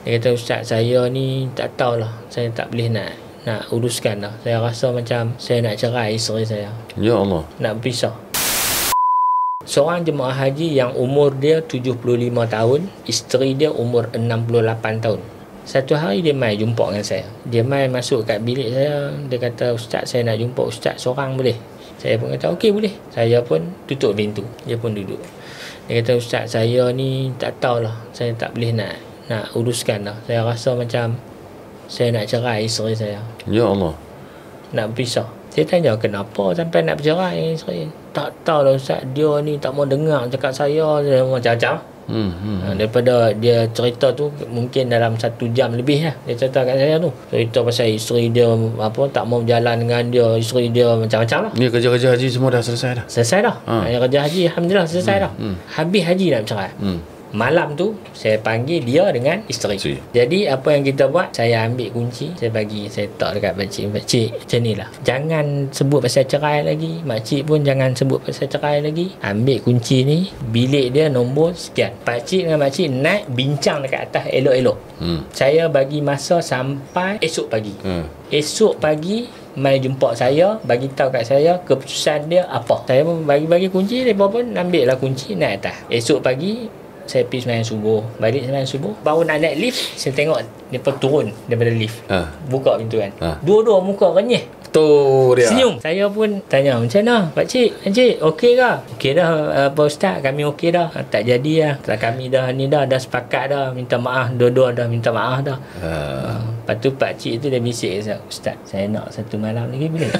Dia kata, ustaz, saya ni tak tahulah, saya tak boleh nak uruskan dah. Saya rasa macam saya nak cerai isteri saya. Ya Allah. Nak berpisah. Seorang jemaah haji yang umur dia 75 tahun, isteri dia umur 68 tahun. Satu hari dia mai jumpa dengan saya. Dia mai masuk kat bilik saya. Dia kata, ustaz, saya nak jumpa ustaz seorang boleh? Saya pun kata, okey boleh. Saya pun tutup pintu. Dia pun duduk. Dia kata, ustaz, saya ni tak tahulah, saya tak boleh nak uruskan dah. Saya rasa macam saya nak cerai isteri saya. Ya Allah. Nak berpisah. Saya tanya, kenapa sampai nak bercerai isteri? Tak tahulah ustaz, dia ni tak mau dengar cakap saya, macam-macam. Daripada dia cerita tu mungkin dalam 1 jam lebih lah dia cerita kat saya tu, cerita pasal isteri dia tak mau berjalan dengan dia, isteri dia macam-macam lah. Ni kerja-kerja haji semua dah selesai dah? Selesai dah. Kerja haji alhamdulillah selesai dah. Habis haji nak bercerai. Malam tu saya panggil dia dengan isteri. Jadi apa yang kita buat, saya ambil kunci, saya letak dekat pakcik. Pakcik, macam ni lah, jangan sebut pasal cerai lagi. Makcik pun jangan sebut pasal cerai lagi. Ambil kunci ni, bilik dia nombor sekian. Pakcik dengan makcik naik bincang dekat atas elok-elok. Saya bagi masa sampai esok pagi. Esok pagi mai jumpa saya, bagi tahu kat saya keputusan dia apa. Saya pun bagi kunci, dia pun ambil lah kunci, naik atas. Esok pagi saya pergi sembahyang subuh. Balik sembahyang subuh, baru nak naik lift, saya tengok dia turun daripada lift. Buka pintu kan. Dua-dua muka renyih. Tu dia. Senyum. Saya pun tanya, macam mana pakcik? Pakcik okey ke? Okey dah Pak Ustaz, kami okey dah. Tak jadi lah. Kami dah sepakat dah. Minta maaf. Dua-dua dah minta maaf dah. Lepas tu pakcik tu dia bisik, Ustaz, saya nak 1 malam lagi boleh?